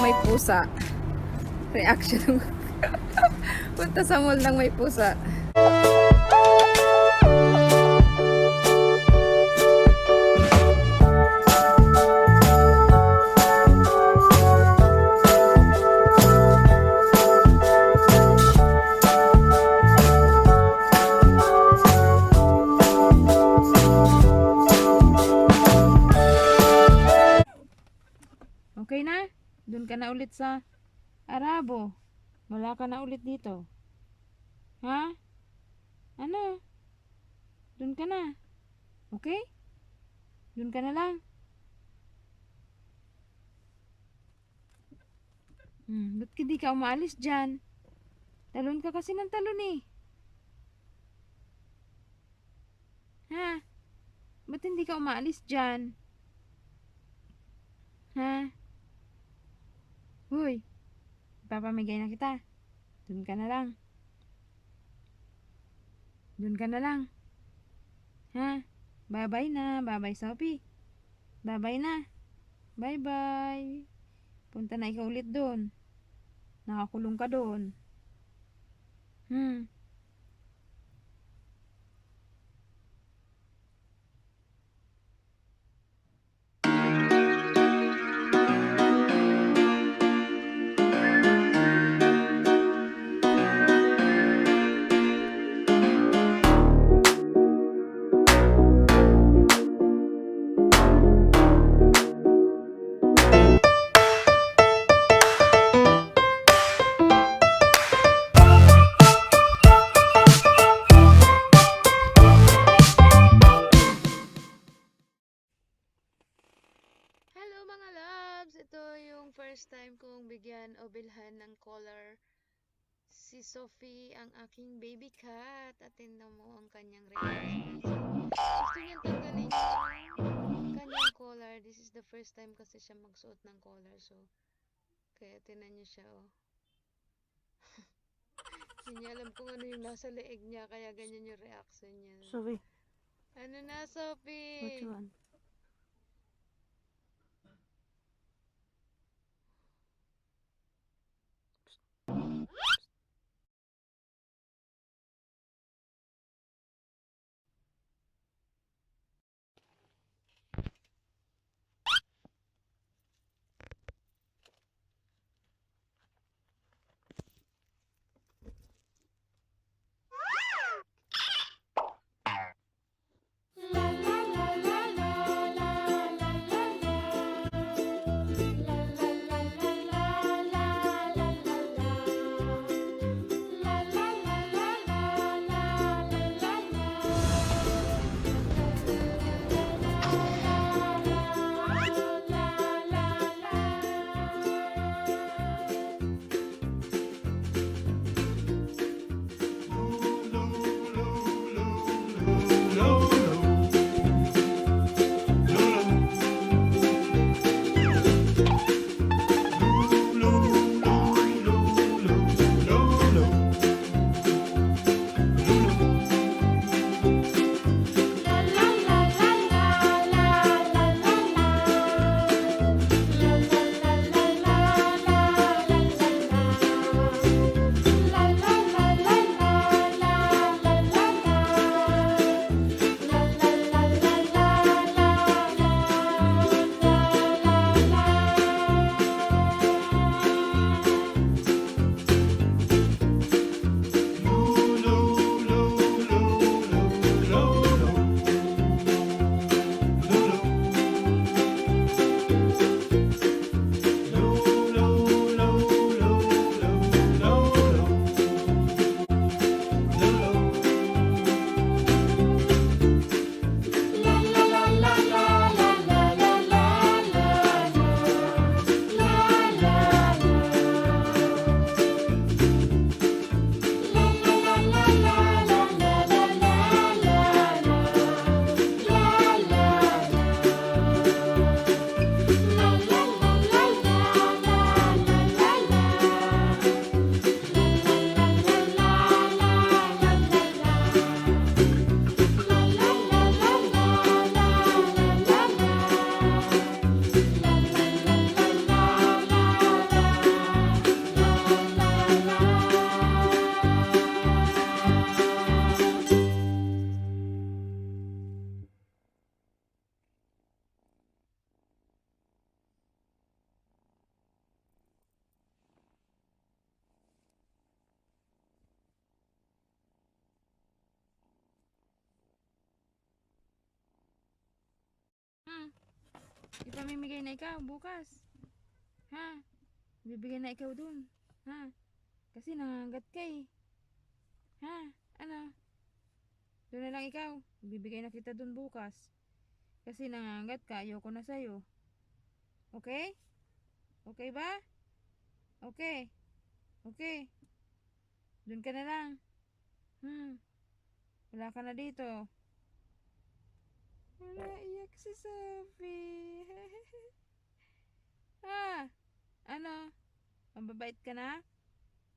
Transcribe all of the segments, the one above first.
may pusa. Reaction. Punta sa mall ng may pusa. Okay na? Doon ka na ulit sa Arabo. Wala ka na ulit dito. Ha? Ano? Doon ka na. Okay? Doon ka na lang. Ba't hindi ka umaalis dyan? Talon ka kasi ng talon eh. Ha? Ba't hindi ka umaalis dyan? Ha? Hoy, ipapamigay na kita. Doon ka na lang. Doon ka na lang. Ha? Bye-bye na. Bye-bye, Sope. Bye-bye na. Bye-bye. Punta na ikaw ulit doon. Nakakulong ka doon. Hello mga loves! Ito yung first time kong bigyan o bilhan ng collar si Sophie, ang aking baby cat. At tingnan mo ang kanyang reaction. Gusto niyang tanggalin yung kanyang collar. This is the first time kasi siya magsuot ng collar. So, kaya tingnan niyo siya oh. Hindi niya alam kung ano yung nasa leeg niya. Kaya ganyan yung reaction niya. Sophie, Ano na Sophie? what you want? Ipamimigay na ikaw bukas. Ha? Bibigyan na ikaw dun. Ha? Kasi nangangagat ka eh. Ha? Ano? Doon na lang ikaw. Bibigay na kita dun bukas. Kasi nangangagat ka. Ayoko na sa'yo. Okay? Okay ba? Okay. Okay. Doon ka na lang. Wala ka na dito. Wala, iyak si Sope. Ha? Ano? Mababait ka na?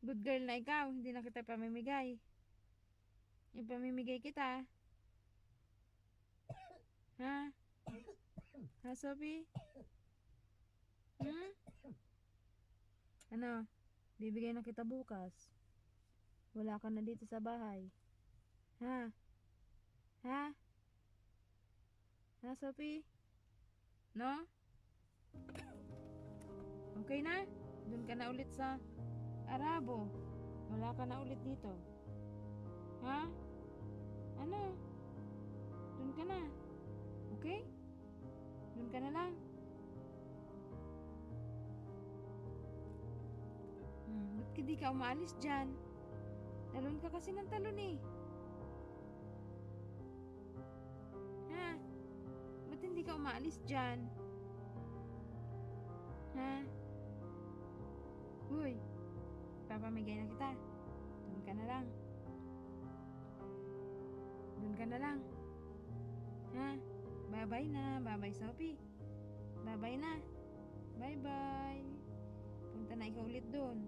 Good girl na ikaw. Hindi na kita pamimigay. Ipamimigay kita. Ha? Ha, Sophie? Ano? Bibigay na kita bukas. Wala ka na dito sa bahay. Ha? Ha? Ha, Sophie? No? Okay na? Doon ka na ulit sa Arabo. Wala ka na ulit dito. Ha? Ano? Doon ka na. Okay? Doon ka na lang. Ba't di ka umaalis dyan? Talon ka kasi ng talon eh. Ha? Ba't hindi ka umaalis dyan? Ha? Uy, papamigay na kita. Doon ka na lang. Doon ka na lang. Ha? Bye-bye na. Bye-bye, Sophie. Bye-bye na. Bye-bye. Punta na ikaw ulit doon.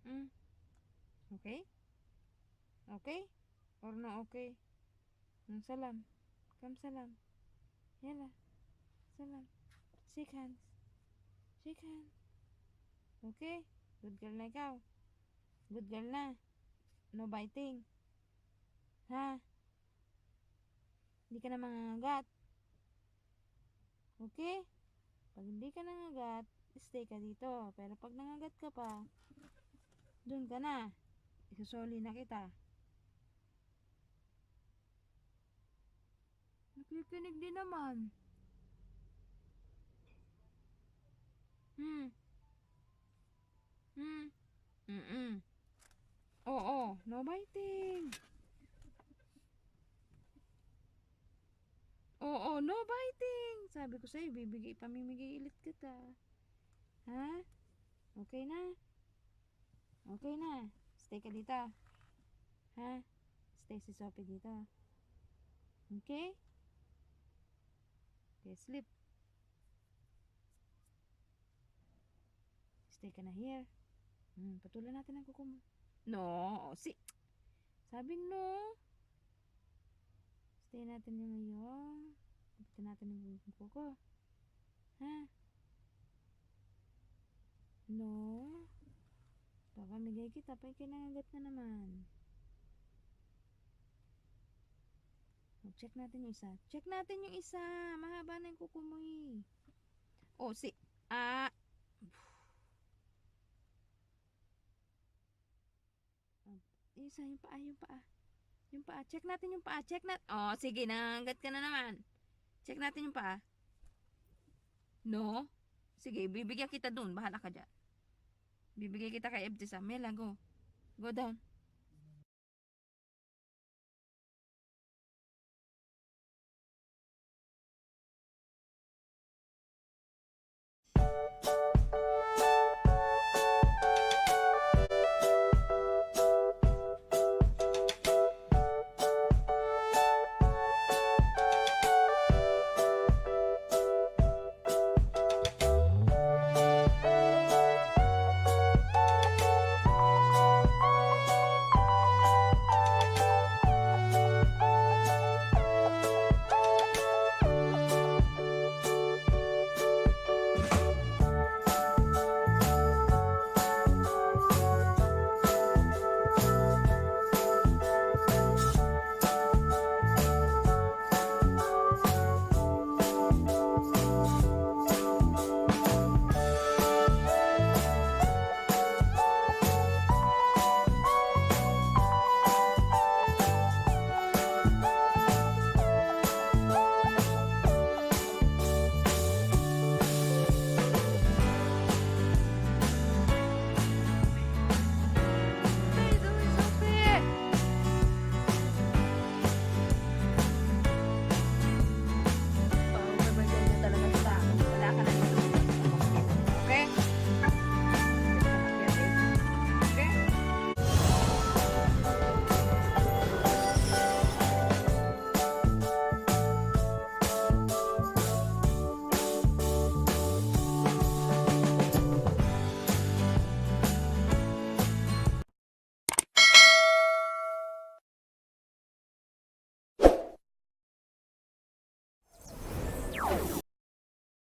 Mm. Okay? Okay? Or no okay? Salam. Come salam. Yala. Salam. Shake hands. Shake hands. Okay? Good girl na ikaw. Good girl na. No biting. Ha? Hindi ka na mangangagat. Okay? Pag hindi ka nangagat, stay ka dito. Pero pag nangagat ka pa, dun ka na. Isusoli na kita. Nakikinig din naman. Hmm. Hmm. Mm-mm. Oo. No biting. Oo. No biting. Sabi ko sa'yo, pamimigay ulit kita. Ha? Okay na? Okay na. Stay ka dito. Ha? Stay si Sope dito. Okay? Okay, sleep. Stay ka na here. Patulan natin ang kuko mo. No. Sabing no. Stay natin yung iyong. Patulan natin yung kuko. Ha? No. Papamigay kita. Pa ikinangagat na naman. Check natin yung isa. Check natin yung isa. Mahaba na yung kuko mo eh. Oh, Ah. Isa, yung paa, yung paa. Yung paa. Check natin yung paa. Check natin. Oh, sige. Nangagat ka na naman. Check natin yung paa. No? Sige, bibigyan kita dun. Bahala ka dyan. Bibigyan kita kay FG Sam. Mela, go. Go down.